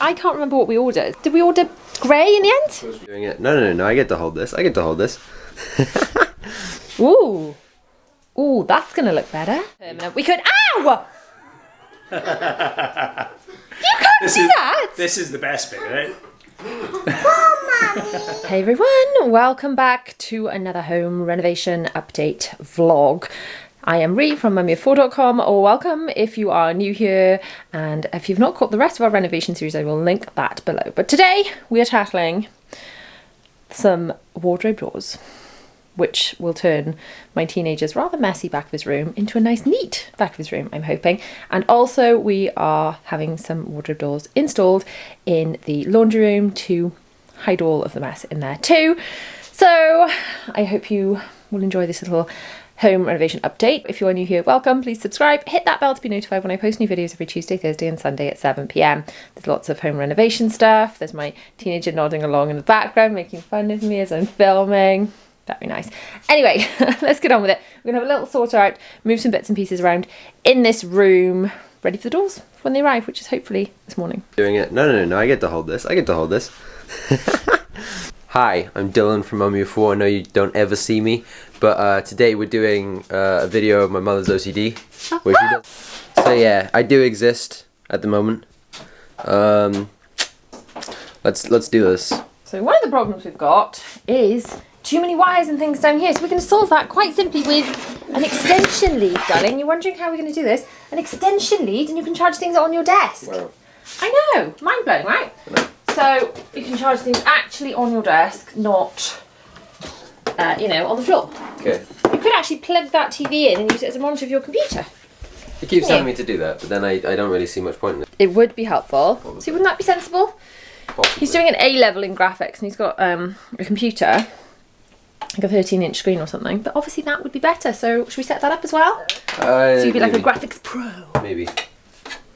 I can't remember what we ordered. Did we order grey in the end? Doing it. No, I get to hold this. I get to hold this. Ooh. Ooh, that's gonna look better. We could, ow! You can't do that! This is the best bit, right? Hey everyone, welcome back to another home renovation update vlog. I am Ree from mummyoffour.com, or welcome if you are new here, and if you've not caught the rest of our renovation series, I will link that below. But today we are tackling some wardrobe drawers, which will turn my teenager's rather messy back of his room into a nice neat back of his room, I'm hoping. And also we are having some wardrobe doors installed in the laundry room to hide all of the mess in there too. So I hope you will enjoy this little home renovation update. If you are new here, welcome, please subscribe, hit that bell to be notified when I post new videos every Tuesday, Thursday and Sunday at 7 PM. There's lots of home renovation stuff. There's my teenager nodding along in the background, making fun of me as I'm filming. That'd be nice. Anyway, let's get on with it. We're gonna have a little sort out, move some bits and pieces around in this room, ready for the doors when they arrive, which is hopefully this morning. Doing it. No, I get to hold this. I get to hold this. Hi, I'm Dylan from Mummy of Four. I know you don't ever see me, but today we're doing a video of my mother's OCD. Where she does. So yeah, I do exist at the moment. Let's do this. So one of the problems we've got is too many wires and things down here, so we're going to solve that quite simply with an extension lead, darling. You're wondering how we're going to do this? An extension lead, and you can charge things on your desk. Wow. I know, mind blowing, right? So you can charge things actually on your desk, not, you know, on the floor. Okay. You could actually plug that TV in and use it as a monitor of your computer. He keeps telling me to do that, but then I don't really see much point in it. It would be helpful. See, wouldn't that be sensible? Possibly. He's doing an A-level in graphics, and he's got a computer, like a 13-inch screen or something, but obviously that would be better, so should we set that up as well? So you'd be like a graphics pro. Maybe.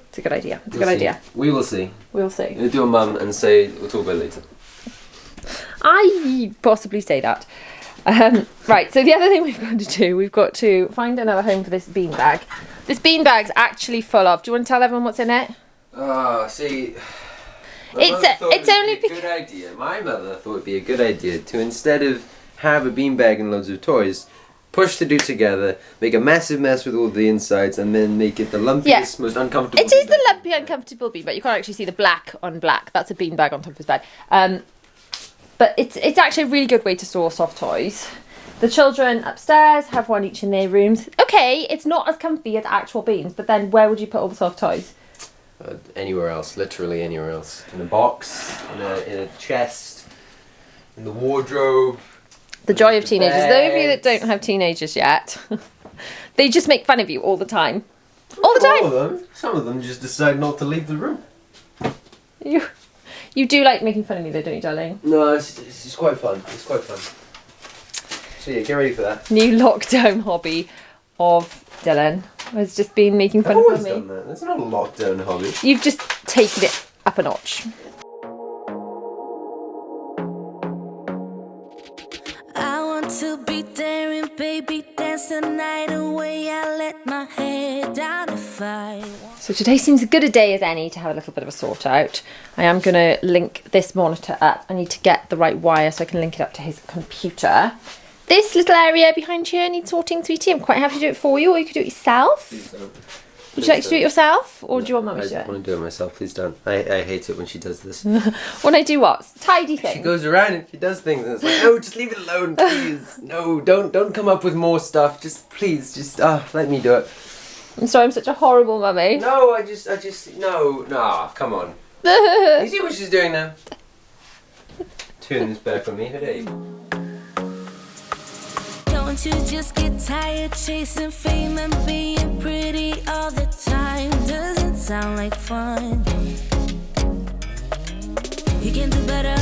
It's a good idea. It's a good idea. We will see. We'll see. We'll do a mum and say we'll talk about it later. I possibly say that. Right, so the other thing we've got to do, we've got to find another home for this beanbag. This beanbag's actually full of, do you want to tell everyone what's in it? See... It's only a good idea. My mother thought it'd be a good idea to, instead of have a beanbag and loads of toys, push the two together, make a massive mess with all the insides, and then make it the lumpiest, most uncomfortable. It is the lumpy, uncomfortable beanbag. You can't actually see the black on black. That's a beanbag on top of his bed. But it's actually a really good way to store soft toys. The children upstairs have one each in their rooms. Okay, it's not as comfy as actual beans, but then where would you put all the soft toys? Anywhere else, literally anywhere else. In a box, in a chest, in the wardrobe. The joy of teenagers. Those of you that don't have teenagers yet, they just make fun of you all the time. All the time. All of them. Some of them just decide not to leave the room. You do like making fun of me though, don't you, darling? No, it's quite fun. It's quite fun. So yeah, get ready for that. New lockdown hobby of Dylan has just been making fun I've of always me. done that. That's not a lockdown hobby. You've just taken it up a notch. I want to be daring, baby, dance the night away. I let my head down if I want. So today seems as good a day as any to have a little bit of a sort out. I am going to link this monitor up. I need to get the right wire so I can link it up to his computer. This little area behind here needs sorting, sweetie. I'm quite happy to do it for you, or you could do it yourself. Please don't. Would you like to do it yourself, or do you want Mummy to do I it? want to do it myself. Please don't. I hate it when she does this. When I do what? Tidy things. She goes around and she does things, and it's like, no, just leave it alone, please. No, don't come up with more stuff. Just please, just let me do it. I'm sorry, I'm such a horrible mummy. No, I just no, come on. You see what she's doing now? Turning this back on me. Hey. Don't you just get tired chasing fame and being pretty all the time? Doesn't sound like fun. You can do better.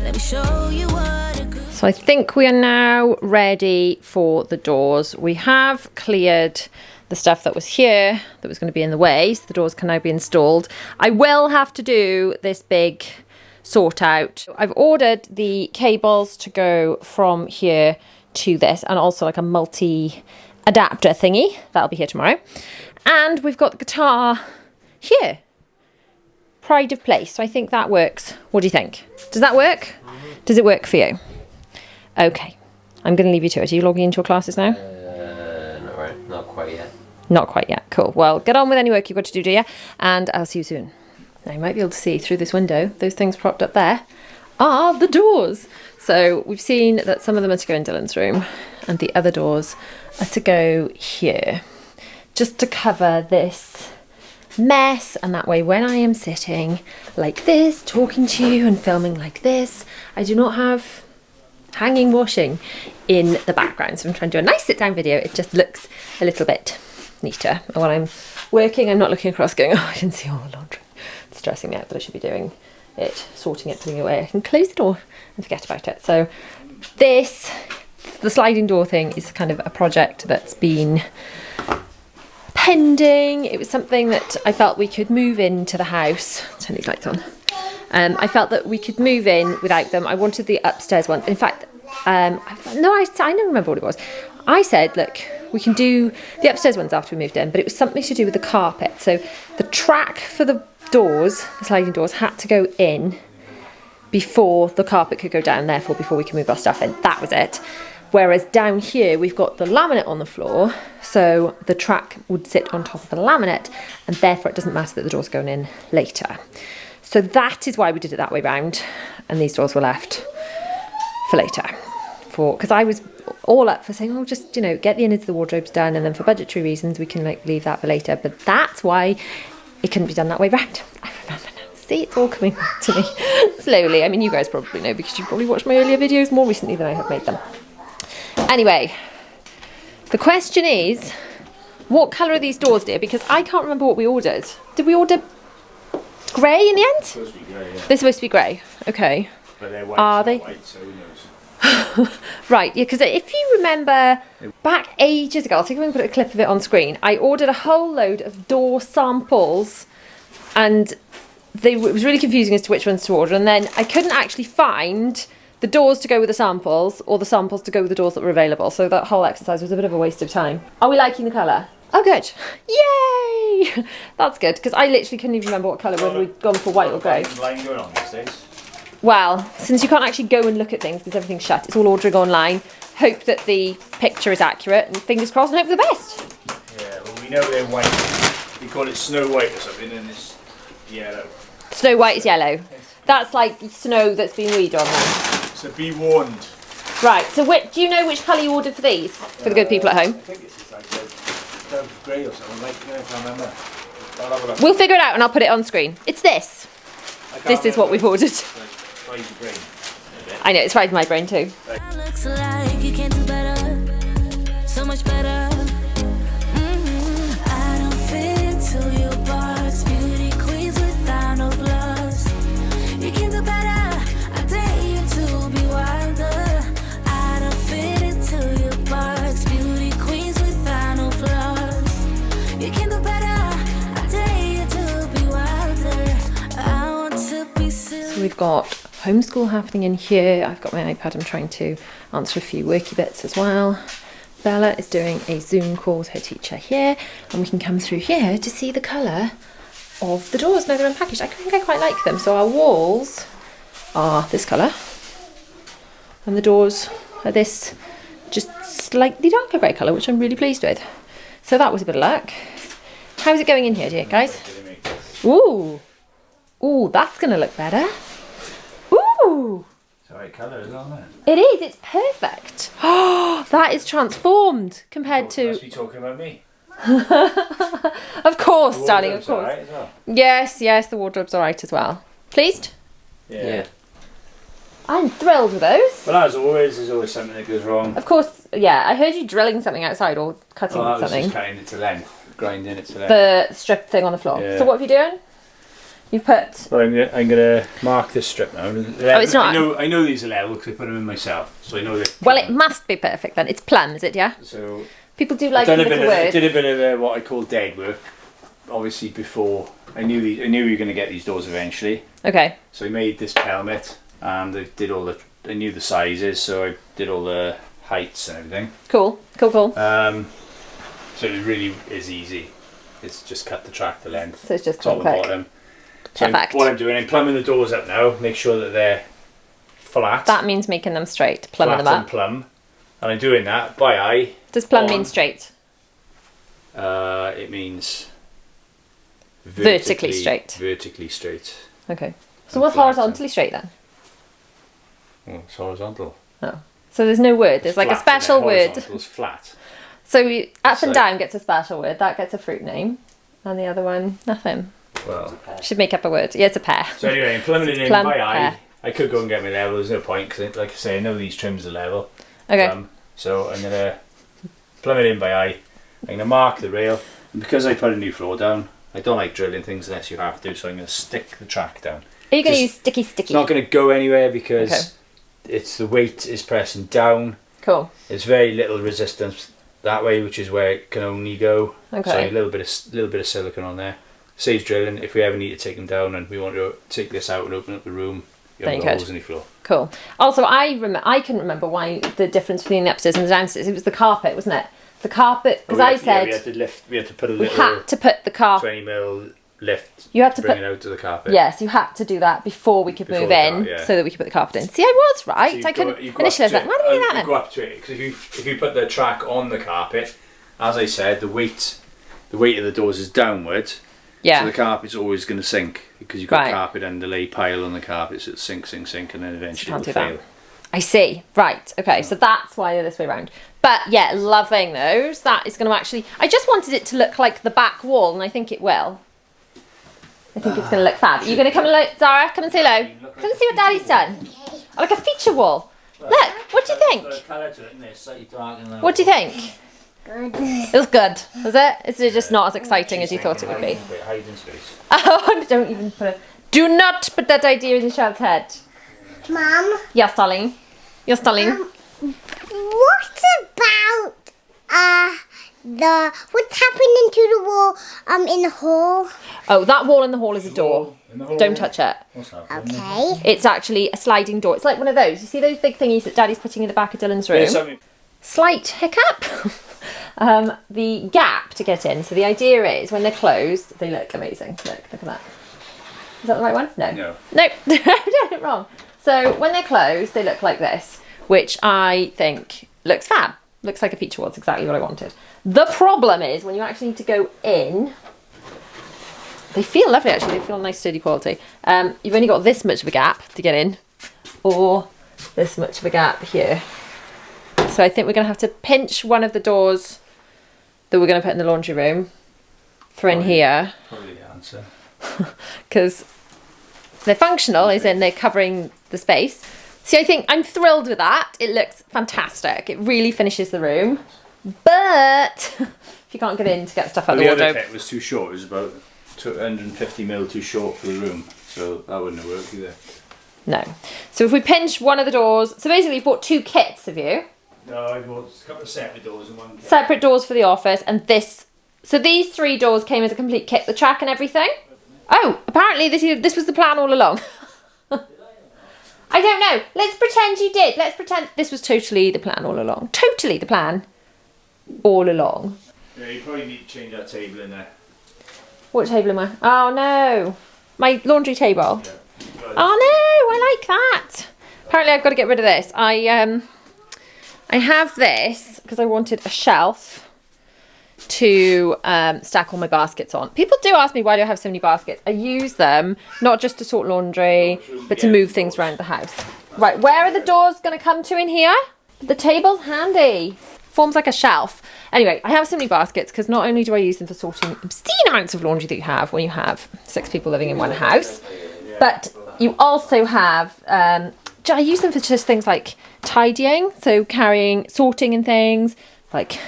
Let me show you what a good. So I think we are now ready for the doors. We have cleared the stuff that was here that was going to be in the way, so the doors can now be installed. I will have to do this big sort out. I've ordered the cables to go from here to this, and also like a multi adapter thingy that'll be here tomorrow. And we've got the guitar here. pride of place. So I think that works. What do you think? Does that work? Does it work for you? Okay. I'm going to leave you to it. Are you logging into your classes now? Not quite yet. Not quite yet. Cool. Well, get on with any work you've got to do, dear. And I'll see you soon. Now, you might be able to see through this window, those things propped up there are the doors. So we've seen that some of them are to go in Dylan's room and the other doors are to go here. Just to cover this mess, and that way when I am sitting like this, talking to you and filming like this, I do not have hanging washing in the background. So I'm trying to do a nice sit down video. It just looks a little bit neater. And when I'm working, I'm not looking across going, oh, I didn't see all the laundry. It's stressing me out that I should be doing it, sorting it, putting it away. I can close the door and forget about it. So this, the sliding door thing, is kind of a project that's been pending. It was something that I felt we could move into the house. Turn these lights on. I felt that we could move in without them. I wanted the upstairs one. In fact, I don't remember what it was. I said, look, we can do the upstairs ones after we moved in, but it was something to do with the carpet. So the track for the doors, the sliding doors, had to go in before the carpet could go down, therefore before we can move our stuff in. That was it. Whereas down here, we've got the laminate on the floor, so the track would sit on top of the laminate, and therefore it doesn't matter that the doors are going in later. So that is why we did it that way round, and these doors were left for later. Because I was all up for saying, oh, just, you know, get the innards of the wardrobes done, and then for budgetary reasons we can like leave that for later. But that's why it couldn't be done that way round. I remember now. See, it's all coming back to me slowly. I mean, you guys probably know because you probably watched my earlier videos more recently than I have made them. Anyway, the question is, what colour are these doors, dear? Because I can't remember what we ordered. Did we order grey in the end? Supposed to be grey, yeah. They're supposed to be grey. Okay. But they're white. Are they? White, so who knows? Right, yeah, because if you remember back ages ago, I'll see if I can put a clip of it on screen, I ordered a whole load of door samples, and it was really confusing as to which ones to order, and then I couldn't actually find the doors to go with the samples or the samples to go with the doors that were available, so that whole exercise was a bit of a waste of time. Are we liking the colour? Oh good, yay! That's good, because I literally couldn't even remember what colour, whether we'd gone for white or grey. Line going on these days. Well, since you can't actually go and look at things because everything's shut, it's all ordering online. Hope that the picture is accurate, and fingers crossed, and hope for the best. Yeah, well, we know they're white. We call it Snow White or something, and it's yellow. Snow White is yellow. That's like snow that's been weed on then. So be warned. Right, so do you know which colour you ordered for these? For the good people at home? I think it's like dove grey or something, like, I can't remember. I'll have a look. We'll figure it out and I'll put it on screen. It's this. This is what we've ordered. Fried the brain. I know, it's fried my brain too. That looks like you can do better, so much better. I don't fit into your box, beauty queens without no flaws. You can do better, I dare you to be wilder. I don't fit into your box, beauty queens without no flaws. You can do better, I dare you to be wilder. I want to be silly. So we've got homeschool happening in here. I've got my iPad, I'm trying to answer a few worky bits as well. Bella is doing a Zoom call with her teacher here, and we can come through here to see the colour of the doors. Now they're unpackaged. I think I quite like them. So our walls are this colour, and the doors are this just slightly darker grey colour, which I'm really pleased with. So that was a bit of luck. How's it going in here, dear guys? Ooh, ooh, that's going to look better. Ooh! It's the right colour, isn't it? It is, it's perfect. Oh, that is transformed compared You to... must be talking about me. Of course, The darling, of wardrobe's course. alright as well. Yes, the wardrobe's alright as well. Pleased? Yeah. I'm thrilled with those. But as always, there's always something that goes wrong. Of course, yeah, I heard you drilling something outside or cutting Well, that was something. just cutting it to length, grinding it to length. The strip thing on the floor. Yeah. So what have you doing? You've put... Well, I'm gonna mark this strip now. Oh, it's not. I know these are level because I put them in myself, so I know that. Well, it must be perfect then. It's plum, is it, yeah? So People do like I little words. did a bit of what I call dead work. Obviously, before I knew we were going to get these doors eventually. Okay. So I made this pelmet, and I did all the. I knew the sizes, so I did all the heights and everything. Cool. So it really is easy. It's just cut the track to length. So it's just top and quick. bottom. So Perfect. what I'm doing, I'm plumbing the doors up now. Make sure that they're flat. That means making them straight, plumbing flat them and up. plumb. And I'm doing that by eye. Does plumb on- mean straight? It means Vertically straight. Vertically straight. Okay. So And what's flat, horizontally straight then? Oh, it's horizontal. Oh. So there's no word. There's like a Flat, special isn't it? word. Horizontal's flat. So up It's and like- down gets a special word. That gets a fruit name. And the other one, nothing. Well. Should make up a word. Yeah, it's a pear. So anyway, I'm plumbing it in Plumb, by eye. pear. I could go and get my level. There's no point because, like I say, I know these trims are level. Okay. So I'm gonna plumb it in by eye. I'm gonna mark the rail, and because I put a new floor down, I don't like drilling things unless you have to. So I'm gonna stick the track down. Are you going to Just- use sticky? It's not gonna go anywhere because Okay. it's the weight is pressing down. Cool. There's very little resistance that way, which is where it can only go. Okay. So a little bit of silicone on there. Saves drilling. If we ever need to take them down and we want to take this out and open up the room, you Then have you got could. holes in your floor. Cool. Also, I couldn't remember why the difference between the upstairs and the downstairs. It was the carpet, wasn't it? The carpet, because I said we had to lift. We had to put a we little had to put the carpet. 20mm lift. You had to bring put- it out to the carpet. Yes, you had to do that before we could Before move the in, carpet, yeah. so that we could put the carpet in. See, I was right. So you I couldn't go up initially. I was to like, it, why do we do and that you then? go up to it because if you put the track on the carpet, as I said, the weight of the doors is downward. Yeah. So the carpet's always going to sink because you've got Right. carpet underlay pile on the carpet, so it sinks, and then eventually Can't it'll do that. fail. I see. Right. Okay. So that's why they're this way around. But yeah, loving those. That is going to actually. I just wanted it to look like the back wall, and I think it will. I think it's going to look fab. You're going to come and look, Zara. Come and say hello. Come and see what Daddy's done. Oh, like a feature wall. Look. What do you think? What do you think? It was good. Was it? Is it just not as exciting as you thought it would be? Hiding space. Oh, don't even put it. Do not put that idea in the child's head. Mum, Yes, darling. Yes, darling. what about what's happening to the wall in the hall? Oh, that wall in the hall is a door. Don't touch it. What's happening? Okay. It's actually a sliding door. It's like one of those. You see those big thingies that Daddy's putting in the back of Dylan's room? Yeah, something. Slight hiccup. The gap to get in. So the idea is when they're closed, they look amazing. Look at that. Is that the right one? No. No. Nope. I did it wrong. So when they're closed, they look like this, which I think looks fab. Looks like a feature wall. It's exactly what I wanted. The problem is when you actually need to go in, they feel lovely actually. They feel nice, sturdy quality. You've only got this much of a gap to get in, or this much of a gap here. So I think we're going to have to pinch one of the doors that we're going to put in the laundry room through in here, Probably the answer. because they're functional, as in they're covering the space. See, I think I'm thrilled with that. It looks fantastic. It really finishes the room. But if you can't get in to get stuff out of The the other wardrobe, bit was too short. It was about 250mm too short for the room, so that wouldn't have worked either. no. So if we pinch one of the doors, so basically you've bought two kits, have you? No, I bought a couple of separate doors and one. Separate doors for the office, and this. So these three doors came as a complete kit, the track and everything. Oh, apparently this was the plan all along. I don't know. Let's pretend you did. Let's pretend this was totally the plan all along. Totally the plan all along. Yeah, you probably need to change that table in there. What table am I? Oh no, my laundry table. Yeah. Oh no, I like that. Apparently I've got to get rid of this. I have this because I wanted a shelf to stack all my baskets on. People do ask me why do I have so many baskets. I use them not just to sort laundry, but to move things around the house. Right, where are the doors going to come to in here? The table's handy. Forms like a shelf. Anyway, I have so many baskets because not only do I use them for sorting obscene amounts of laundry that you have when you have 6 people living in one house, but you also have, I use them for just things like tidying, so carrying, sorting and things, like,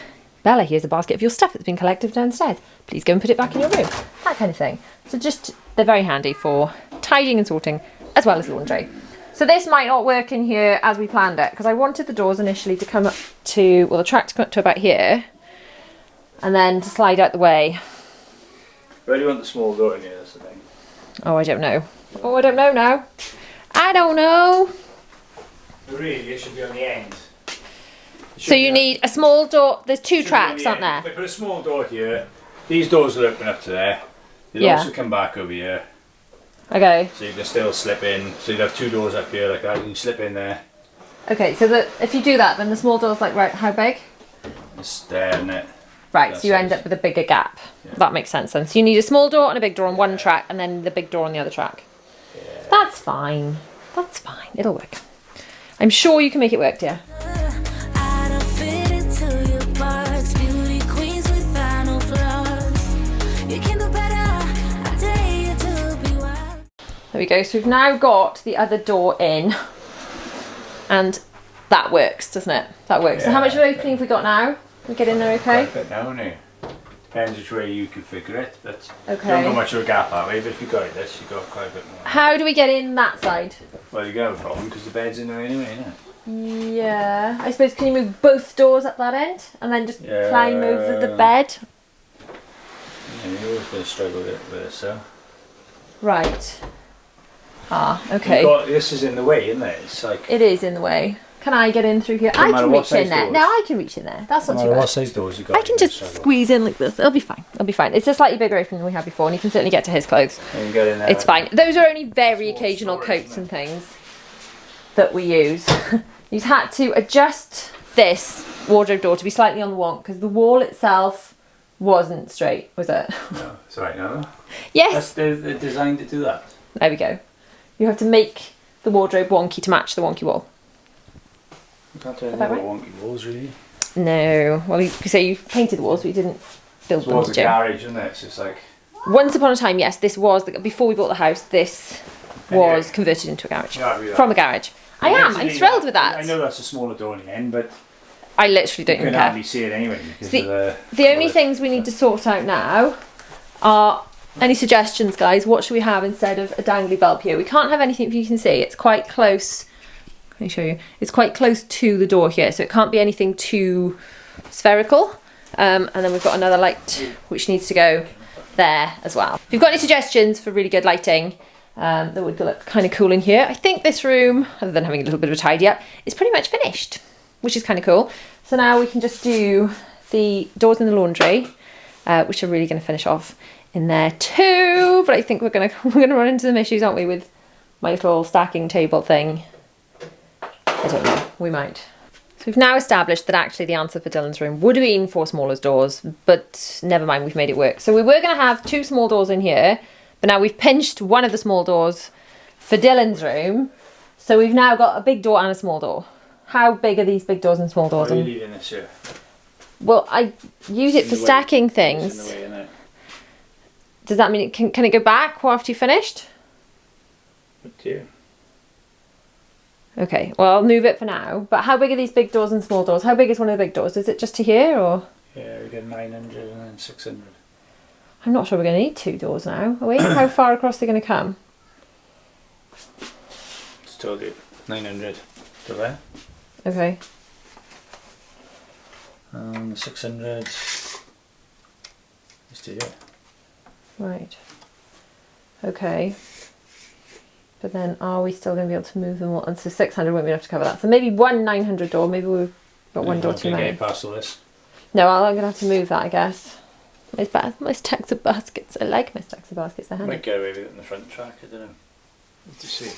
Bella, here's a basket of your stuff that's been collected downstairs. Please go and put it back in your room. That kind of thing. So just, they're very handy for tidying and sorting, as well as laundry. So this might not work in here as we planned it, because I wanted the doors initially to come up to, well, the track to come up to about here, and then to slide out the way. Where do you want the small door in here? That's the thing. Oh, I don't know. Oh, I don't know now. I don't know. Really, it should be on the end. So you need a small door. There's two tracks, aren't If there? they put a small door here, these doors will open up to there. They'll Yeah. also come back over here. Okay. So you can still slip in. So you'd have 2 doors up here like that. You can slip in there. Okay, so if you do that, then the small door's like, right, how big? It's there, isn't it? Right, That so you end size. up with a bigger gap. Yeah. That makes sense then. So you need a small door and a big door on one track, and then the big door on the other track. Yeah. That's fine. That's fine. It'll work. I'm sure you can make it work, dear. I don't fit into your box. Beauty queens without no flaws. You can do better. I dare you to be wild. There we go. So we've now got the other door in, and that works, doesn't it? That works. So how much of an opening have we got now? We get in there okay? Quite a bit now, isn't it? Depends which way you configure it, but Okay. you don't got much of a gap that way, but if you got it this, you got quite a bit more. How do we get in that side? Well, you're going to have a problem because the bed's in there anyway, isn't it? Yeah. I suppose, can you move both doors up that end and then just climb over the bed? Yeah, you're always going to struggle with it, so. Right. Ah, okay. This is in the way, isn't it? It's like. It is in the way. Can I get in through here? I matter can what reach in size there. doors. No, I can reach in there. That's No not too matter bad. what size doors you got. I can just squeeze in like this. It'll be fine. It'll be fine. It's a slightly bigger opening than we had before, and you can certainly get to his clothes. You can get in there. It's fine. Those are only very occasional storage, coats and things that we use. You've had to adjust this wardrobe door to be slightly on the wonk because the wall itself wasn't straight, was it? No, it's alright, no? Yes. They're designed to do that. There we go. You have to make the wardrobe wonky to match the wonky wall. You can't do any About more wonky walls, really. No. Well, you could say you've painted the walls, but you didn't build It them, was a did you? garage, isn't it? It's just like. Once upon a time, yes, this was, before we bought the house, this was Anyway. converted into a garage. You're happy with From that? a garage. I am. I'm thrilled with that. I know that's a smaller door in the end, but I literally don't you even can care. hardly see it anyway. Because The- of the The only things we need to sort out now are any suggestions, guys. What should we have instead of a dangly bulb here? We can't have anything, if you can see. It's quite close. Can I show you? It's quite close to the door here, so it can't be anything too spherical. And then we've got another light which needs to go there as well. If you've got any suggestions for really good lighting that would look kind of cool in here, I think this room, other than having a little bit of a tidy up, is pretty much finished, which is kind of cool. So now we can just do the doors in the laundry, which are really going to finish off in there too. But I think we're gonna run into some issues, aren't we, with my little stacking table thing? I don't know. We might. So we've now established that actually the answer for Dylan's room would have been 4 smaller doors, but never mind, we've made it work. So we were going to have 2 small doors in here, but now we've pinched one of the small doors for Dylan's room. So we've now got a big door and a small door. How big are these big doors and small doors? What are you leaving this here? Well, I use it for stacking things. It's in the way, isn't it? Does that mean it can it go back after you finished? But yeah. Okay, well I'll move it for now. But how big are these big doors and small doors? How big is one of the big doors? Is it just to here or? Yeah, we get 900 and then 600. I'm not sure we're going to need 2 doors now, are we? How far across are they going to come? Just told you. 900 to there. Okay. 600 is to here. Right. Okay. But then are we still going to be able to move them all? And so 600 won't be enough to cover that. So maybe one 900 door. Maybe we've got one door too Okay, many. getting past all this. No, I'm going to have to move that, I guess. My stacks of baskets. I like my stacks of baskets. They're handy. Might get away with it in the front track, I don't know. Need to see.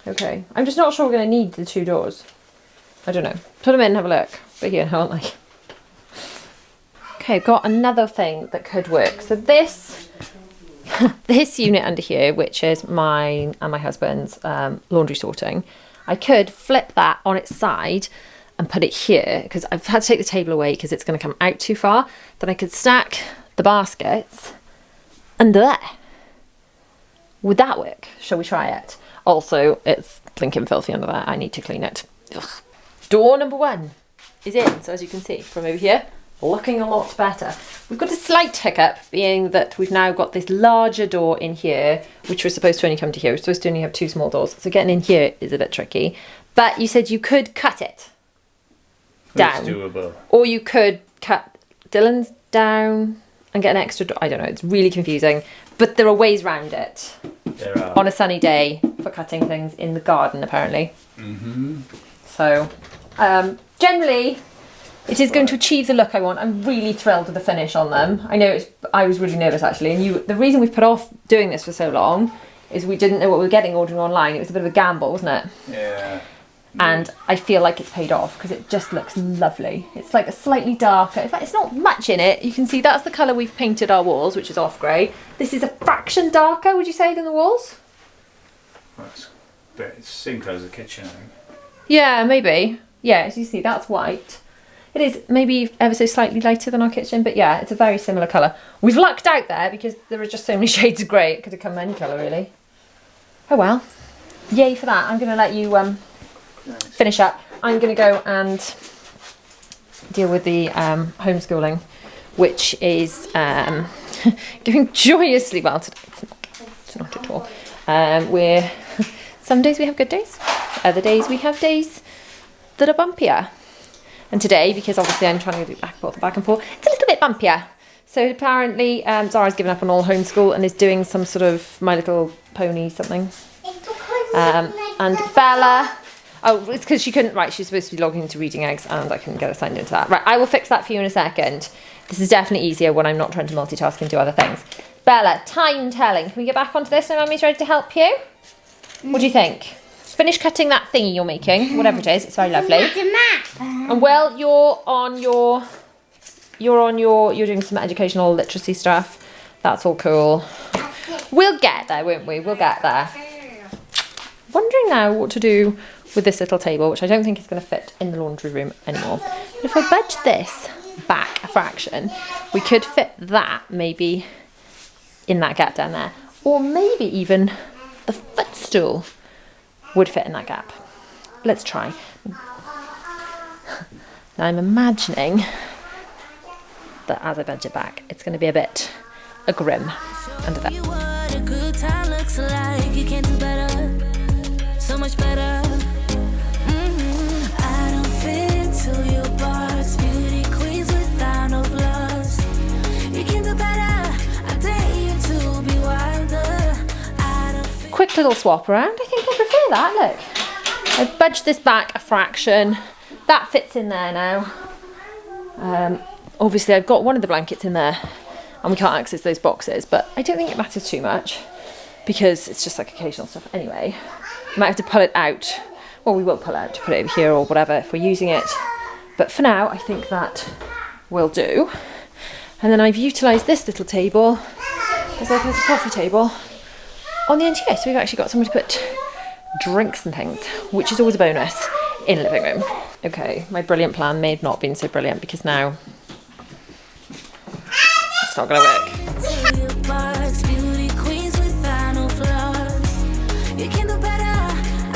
Okay. I'm just not sure we're going to need the 2 doors. I don't know. Put them in and have a look. But here, aren't they? Okay, got another thing that could work. So this this unit under here, which is mine and my husband's laundry sorting, I could flip that on its side and put it here because I've had to take the table away because it's going to come out too far. Then I could stack the baskets under there. Would that work? Shall we try it? Also, it's blinking filthy under there. I need to clean it. Ugh. Door number 1 is in. So as you can see from over here, looking a lot better. We've got a slight hiccup, being that we've now got this larger door in here, which was supposed to only come to here. We're supposed to only have 2 small doors, so getting in here is a bit tricky. But you said you could cut it down, It's doable. or you could cut Dylan's down and get an extra door. I don't know, it's really confusing, but there are ways around it There are. on a sunny day for cutting things in the garden, apparently. So generally it is going to achieve the look I want. I'm really thrilled with the finish on them. I know I was really nervous actually, and the reason we've put off doing this for so long is we didn't know what we were getting ordering online. It was a bit of a gamble, wasn't it? Yeah. And I feel like it's paid off because it just looks lovely. It's like a slightly darker, in fact it's not much in it. You can see that's the colour we've painted our walls, which is off grey. This is a fraction darker, would you say, than the walls? Well, it's the same colour as the kitchen, I think. Yeah, maybe. Yeah, as you see, that's white. It is maybe ever so slightly lighter than our kitchen, but yeah, it's a very similar colour. We've lucked out there because there are just so many shades of grey. It could have come any colour, really. Oh well. Yay for that. I'm going to let you finish up. I'm going to go and deal with the homeschooling, which is doing joyously well today. It's not at all. Some days we have good days, other days we have days that are bumpier. And today, because obviously I'm trying to do back and forth, it's a little bit bumpier. So apparently Zara's given up on all homeschool and is doing some sort of My Little Pony something. And Bella, oh, it's because she couldn't, right, she's supposed to be logging into Reading Eggs and I couldn't get her signed into that. Right, I will fix that for you in a second. This is definitely easier when I'm not trying to multitask and do other things. Bella, time telling. Can we get back onto this when Mummy's ready to help you? What do you think? Finish cutting that thingy you're making, whatever it is, it's very lovely. It's a map. And while you're doing some educational literacy stuff, that's all cool. We'll get there, won't we? We'll get there. Wondering now what to do with this little table, which I don't think is going to fit in the laundry room anymore. But if I budge this back a fraction, we could fit that maybe in that gap down there. Or maybe even the footstool would fit in that gap. Let's try. Now I'm imagining that as I budge it back, it's going to be a bit grim under there. You what a good time looks like. You can do better, so much better. I don't fit into your box. Beauty queens without no flaws. You can do better. I dare you to be wilder. I don't fit. Quick little swap around. I think I prefer that. Look, I've budged this back a fraction. That fits in there now. Obviously I've got one of the blankets in there and we can't access those boxes, but I don't think it matters too much because it's just like occasional stuff anyway. I might have to pull it out. Well, we will pull it out to put it over here or whatever if we're using it. But for now, I think that will do. And then I've utilised this little table as like a little coffee table on the end here. So we've actually got somewhere to put drinks and things, which is always a bonus in a living room. Okay, my brilliant plan may have not been so brilliant because now it's not going to work. To your box. Beauty queens without no flaws. You can do better.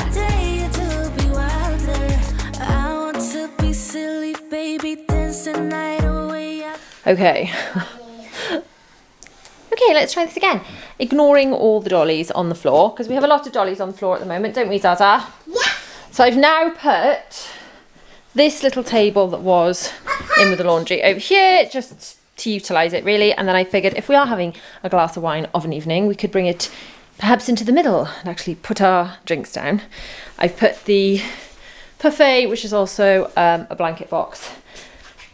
I dare you to be wilder. I want to be silly, baby, dance the night away. Okay. Okay, let's try this again. Ignoring all the dollies on the floor, because we have a lot of dollies on the floor at the moment, don't we, Zaza? Yeah. So I've now put this little table that was in with the laundry over here, just to utilise it really. And then I figured if we are having a glass of wine of an evening, we could bring it perhaps into the middle and actually put our drinks down. I've put the buffet, which is also a blanket box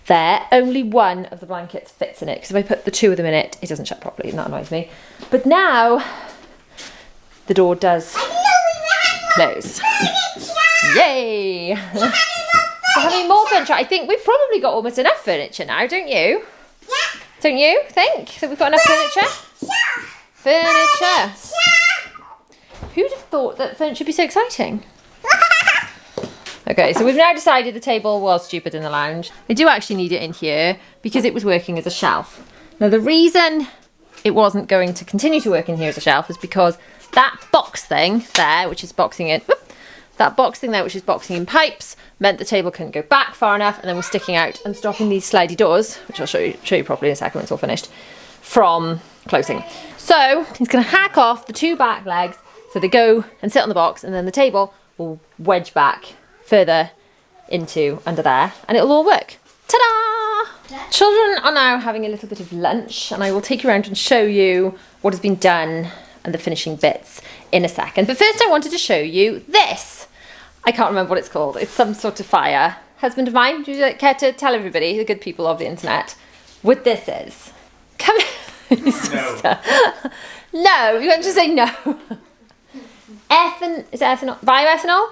there. Only one of the blankets fits in it because if I put the two of them in it, it doesn't shut properly and that annoys me. But now the door does close. Yay! We're having more furniture. I think we've probably got almost enough furniture now, don't you? Yeah. Don't you think that we've got enough furniture? Furniture. Who'd have thought that furniture would be so exciting? Okay, so we've now decided the table was stupid in the lounge. I do actually need it in here because it was working as a shelf. Now the reason it wasn't going to continue to work in here as a shelf is because that box thing there, which is boxing it, that box thing there, which is boxing in pipes, meant the table couldn't go back far enough and then was sticking out and stopping these slidey doors, which I'll show you properly in a second when it's all finished, from closing. So he's going to hack off the two back legs so they go and sit on the box and then the table will wedge back further into under there and it'll all work. Ta-da! Children are now having a little bit of lunch and I will take you around and show you what has been done and the finishing bits in a second. But first I wanted to show you this. I can't remember what it's called. It's some sort of fire. Husband of mine, do you care to tell everybody, the good people of the internet, what this is? Come No. No, you want to say no. Is it ethanol? Bioethanol?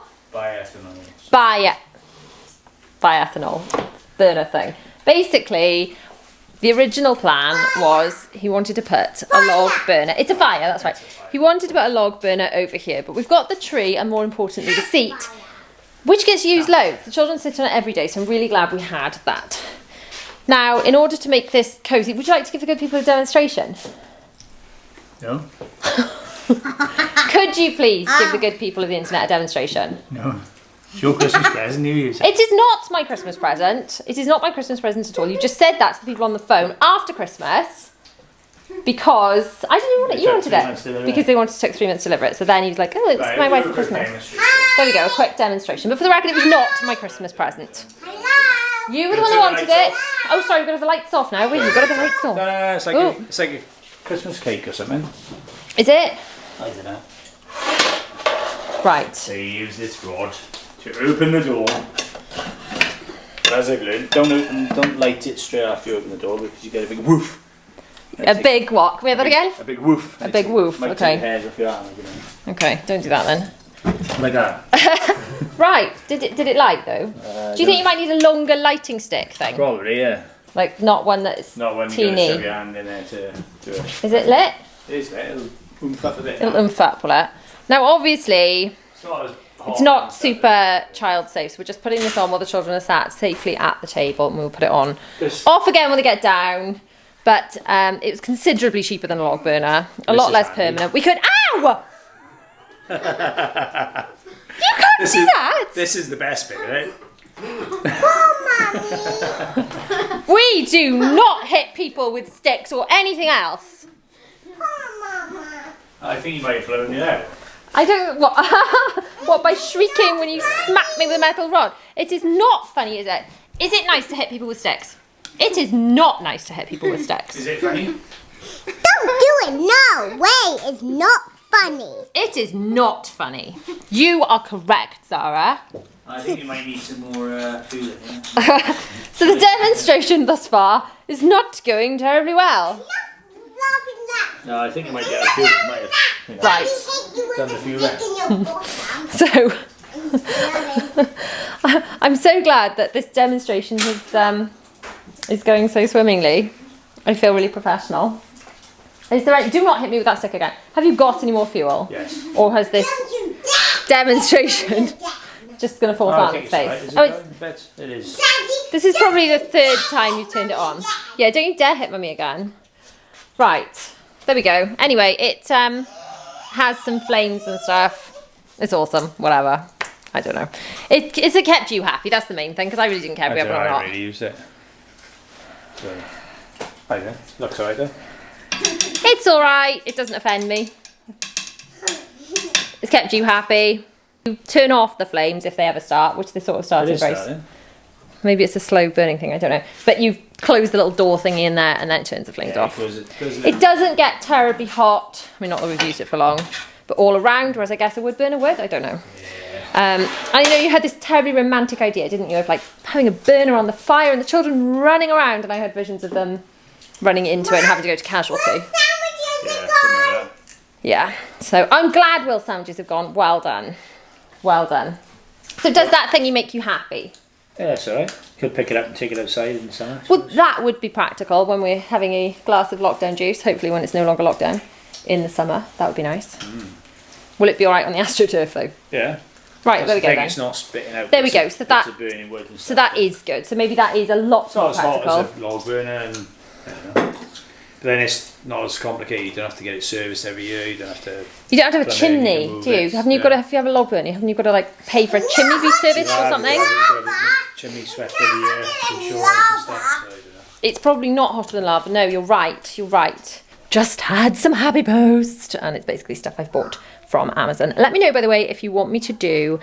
Bioethanol burner thing. Basically, the original plan was he wanted to put a log burner. It's a fire, that's right. He wanted to put a log burner over here, but we've got the tree and more importantly the seat, which gets used loads. The children sit on it every day, so I'm really glad we had that. Now, in order to make this cosy, would you like to give the good people a demonstration? No. Could you please give the good people of the internet a demonstration? No. It's your Christmas present, you use it. It is not my Christmas present. It is not my Christmas present at all. You just said that to the people on the phone after Christmas because I didn't want it. You wanted it because they wanted to take 3 months to deliver it. So then he was like, "Oh, it's my wife for Christmas." There we go, a quick demonstration. But for the record, it was not my Christmas present. You were the one who wanted it. Oh, sorry, we've got to have the lights off now. Wait, we've got to have the lights off. No, it's like a Christmas cake or something. Is it? I don't know. Right. So you use this rod to open the door. But as I've learned, don't light it straight after you open the door because you get a big woof. A big what? Can we have that again? A big woof. A big woof, Might okay. take your hairs off your arm, you know. Okay, don't do that then. Like that. Right, did it light though? Do you think you might need a longer lighting stick thing? Probably, yeah. Like not one that's Not when you teeny. shove your hand in there to do it. Is it lit? It is lit. It'll oomph up a bit. It'll oomph up, will it? Now obviously It's not as hot it's not as super child safe, so we're just putting this on while the children are sat safely at the table and we'll put it on. This- Off again when they get down. But it was considerably cheaper than a log burner. A This lot is less handy. permanent. We could ow! You can't do that! This is the best bit, right? We do not hit people with sticks or anything else. I think you might have blown it out. I don't what what by shrieking when you smack me with a metal rod. It is not funny, is it? Is it nice to hit people with sticks? It is not nice to hit people with sticks. Is it funny? Don't do it. No way. It's not funny. It is not funny. You are correct, Zara. I think you might need some more food in here. So the demonstration thus far is not going terribly well. No, I think you might get a few. Might have, you know, Right. done a few reps. So I'm so glad that this demonstration is going so swimmingly. I feel really professional. Is there do not hit me with that stick again. Have you got any more fuel? Yes. Or has this demonstration just going to fall I flat on think its it's alright. face? Is it Oh, going? Bet it is. this is probably the third time you've turned it on. Yeah, don't you dare hit Mummy again. Right, there we go. Anyway, it has some flames and stuff. It's awesome, whatever. I don't know. It kept you happy, that's the main thing, because I really didn't care if we I have one or not. really use it. So, I don't know. Looks alright though. It's alright, it doesn't offend me. It's kept you happy. You turn off the flames if they ever start, which they sort of It started is very. starting. Maybe it's a slow burning thing, I don't know. But you close the little door thingy in there and then it turns the flames off. It doesn't get terribly hot. I mean, not that we've used it for long, but all around, whereas I guess a wood burner would, I don't know. I know you had this terribly romantic idea, didn't you, of like having a burner on the fire and the children running around, and I had visions of them running into it and having to go to casualty. Yeah, something like that. Yeah, so I'm glad Will's sandwiches have gone. Well done. Well done. So does that thingy make you happy? Yeah, it's alright. Could pick it up and take it outside in the summer. Well, that would be practical when we're having a glass of lockdown juice, hopefully when it's no longer lockdown in the summer. That would be nice. Will it be alright on the AstroTurf though? Yeah. Right, there we go thing, then. It's not spitting out. There we bits go, of- so bits that- of burning wood and So stuff. that is good. So maybe that is a lot It's not more as hot practical. as a log burner, and I don't know. But then it's not as complicated. You don't have to get it serviced every year. You don't have to. You don't have to have a Plumbing, you chimney, can move do you? it, Haven't you yeah. got to, if you have a log burner, haven't you got to like pay for a chimney to be serviced or something? Chimney swept every year, insurance and stuff. So I don't know. It's probably not hotter than lava. No, you're right. You're right. Just had some Happy Post, and it's basically stuff I've bought from Amazon. Let me know, by the way, if you want me to do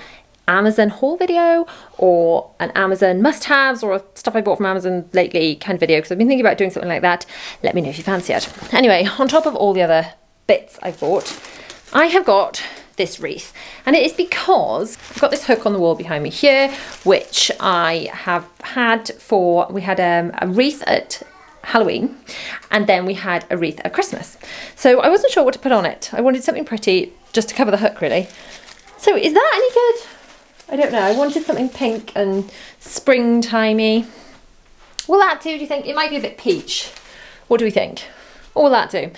Amazon haul video or an Amazon must-haves or stuff I bought from Amazon lately kind of video, because I've been thinking about doing something like that. Let me know if you fancy it. Anyway, on top of all the other bits I've bought, I have got this wreath, and it is because I've got this hook on the wall behind me here, which I have had for, we had a wreath at Halloween, and then we had a wreath at Christmas. So I wasn't sure what to put on it. I wanted something pretty just to cover the hook really. So is that any good? I don't know. I wanted something pink and springtimey. Will that do, do you think? It might be a bit peach. What do we think? What will that do?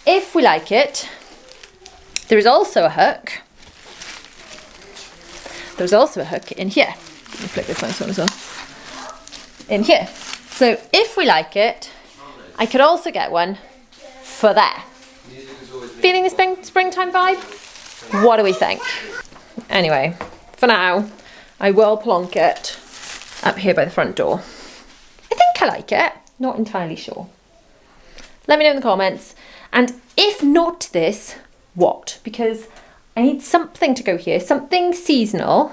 If we like it, there is also a hook. There's also a hook in here. Let me flick this nice one as well. In here. So if we like it, I could also get one for there. Feeling the springtime vibe? What do we think? Anyway, for now, I will plonk it up here by the front door. I think I like it. Not entirely sure. Let me know in the comments. And if not this, what? Because I need something to go here, something seasonal,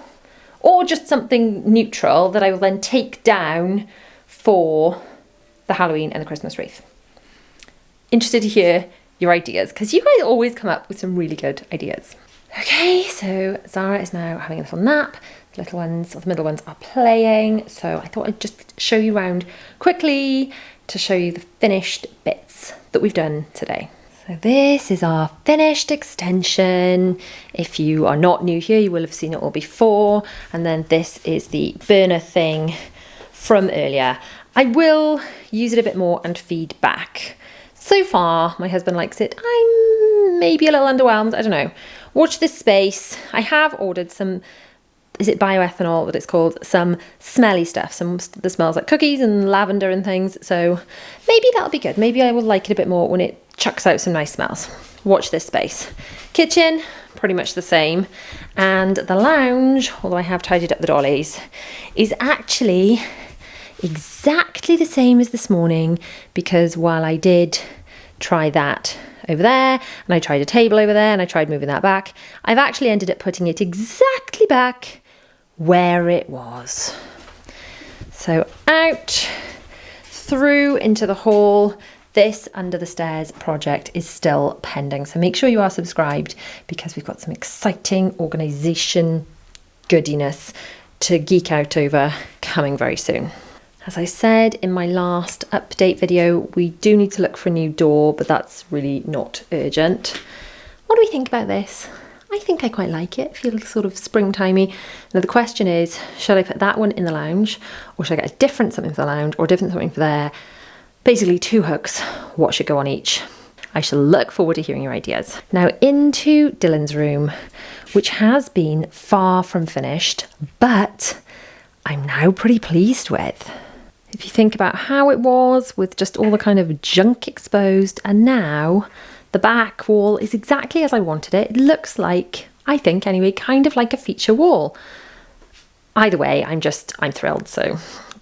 or just something neutral that I will then take down for the Halloween and the Christmas wreath. Interested to hear your ideas, because you guys always come up with some really good ideas. Okay, so Zara is now having a little nap. The little ones, or the middle ones, are playing. So I thought I'd just show you around quickly to show you the finished bits that we've done today. So this is our finished extension. If you are not new here, you will have seen it all before. And then this is the burner thing from earlier. I will use it a bit more and feed back. So far, my husband likes it. I'm maybe a little underwhelmed, I don't know. Watch this space. I have ordered some, is it bioethanol that it's called? Some smelly stuff, some that smells like cookies and lavender and things. So maybe that'll be good. Maybe I will like it a bit more when it chucks out some nice smells. Watch this space. Kitchen, pretty much the same. And the lounge, although I have tidied up the dollies, is actually exactly the same as this morning, because while I did try that over there and I tried a table over there and I tried moving that back, I've actually ended up putting it exactly back where it was. So out, through into the hall. This under the stairs project is still pending, so make sure you are subscribed, because we've got some exciting organisation goodiness to geek out over coming very soon. As I said in my last update video, we do need to look for a new door, but that's really not urgent. What do we think about this? I think I quite like it. It feels sort of springtimey. Now the question is, should I put that one in the lounge, or should I get a different something for the lounge, or a different something for there? Basically 2 hooks. What should go on each? I shall look forward to hearing your ideas. Now into Dylan's room, which has been far from finished, but I'm now pretty pleased with. If you think about how it was with just all the kind of junk exposed, and now the back wall is exactly as I wanted it. It looks like, I think anyway, kind of like a feature wall. Either way, I'm thrilled, so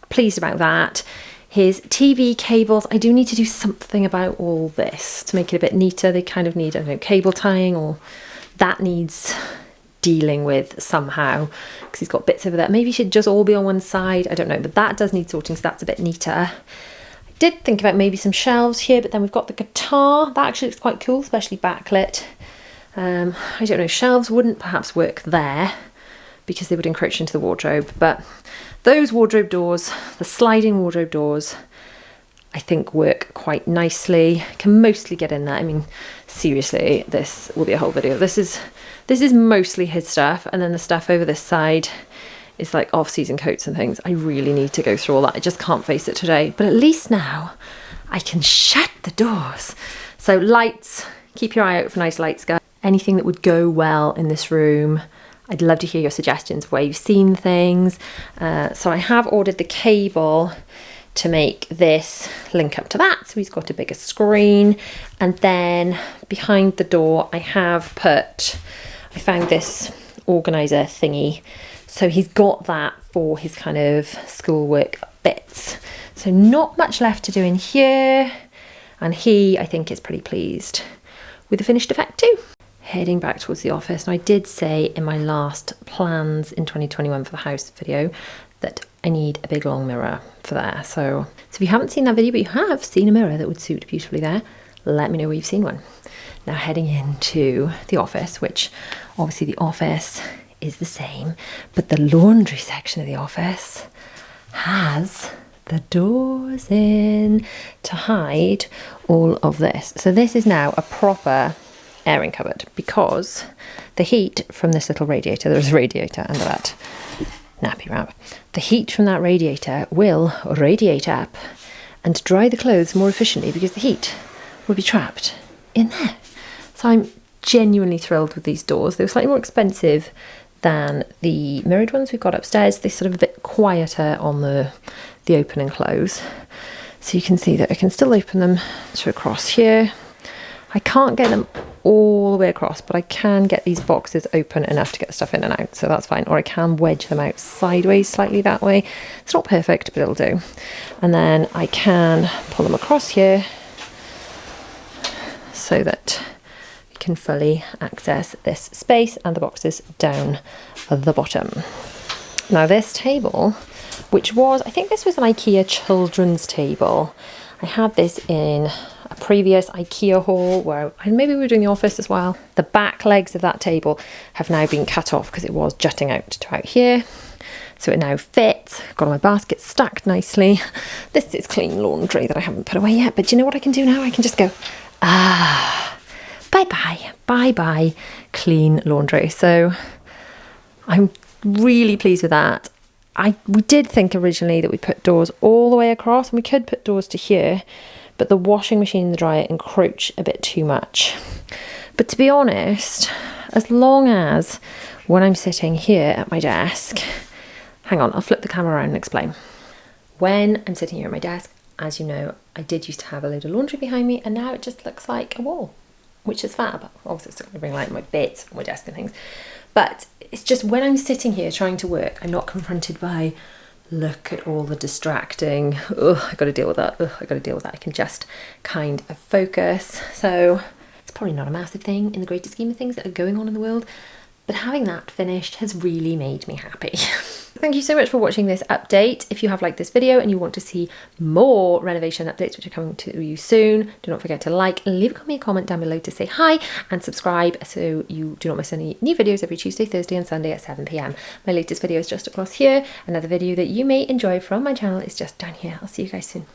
pleased about that. His TV cables, I do need to do something about all this to make it a bit neater. They kind of need, I don't know, cable tying, or that needs dealing with somehow, because he's got bits over there. Maybe it should just all be on one side, I don't know, but that does need sorting, so that's a bit neater. I did think about maybe some shelves here, but then we've got the guitar. That actually looks quite cool, especially backlit. I don't know, shelves wouldn't perhaps work there because they would encroach into the wardrobe, but those wardrobe doors, the sliding wardrobe doors, I think work quite nicely. Can mostly get in there. I mean, seriously, this will be a whole video. This is mostly his stuff, and then the stuff over this side is like off-season coats and things. I really need to go through all that. I just can't face it today, but at least now I can shut the doors. So lights, keep your eye out for nice lights, guys. Anything that would go well in this room. I'd love to hear your suggestions of where you've seen things. So I have ordered the cable to make this link up to that, so he's got a bigger screen. And then behind the door I found this organizer thingy, so he's got that for his kind of schoolwork bits. So not much left to do in here, and he, I think, is pretty pleased with the finished effect too. Heading back towards the office, and I did say in my last plans in 2021 for the house video that I need a big long mirror for there. So if you haven't seen that video, but you have seen a mirror that would suit beautifully there, let me know where you've seen one. Now heading into the office, which obviously the office is the same, but the laundry section of the office has the doors in to hide all of this. So this is now a proper airing cupboard, because the heat from this little radiator, there's a radiator under that nappy wrap, the heat from that radiator will radiate up and dry the clothes more efficiently because the heat will be trapped in there. So I'm genuinely thrilled with these doors. They were slightly more expensive than the mirrored ones we've got upstairs. They're sort of a bit quieter on the open and close. So you can see that I can still open them to across here. I can't get them all the way across, but I can get these boxes open enough to get stuff in and out, so that's fine. Or I can wedge them out sideways slightly that way. It's not perfect, but it'll do. And then I can pull them across here so that you can fully access this space and the boxes down the bottom. Now this table, which was, I think this was an IKEA children's table. I had this in a previous IKEA haul where maybe we were doing the office as well. The back legs of that table have now been cut off because it was jutting out to out here. So it now fits. Got all my baskets stacked nicely. This is clean laundry that I haven't put away yet, but do you know what I can do now? I can just go, bye-bye, bye-bye, clean laundry. So I'm really pleased with that. We did think originally that we put doors all the way across, and we could put doors to here, but the washing machine and the dryer encroach a bit too much. But to be honest, as long as when I'm sitting here at my desk, hang on, I'll flip the camera around and explain. When I'm sitting here at my desk, as you know, I did used to have a load of laundry behind me, and now it just looks like a wall, which is fab. Obviously, it's going to bring light in my bits on my desk and things. But it's just when I'm sitting here trying to work, I'm not confronted by, look at all the distracting, I got to deal with that, I got to deal with that. I can just kind of focus. So it's probably not a massive thing in the greater scheme of things that are going on in the world, but having that finished has really made me happy. Thank you so much for watching this update. If you have liked this video and you want to see more renovation updates, which are coming to you soon, do not forget to like and leave me a comment down below to say hi, and subscribe so you do not miss any new videos every Tuesday, Thursday and Sunday at 7 PM. My latest video is just across here. Another video that you may enjoy from my channel is just down here. I'll see you guys soon.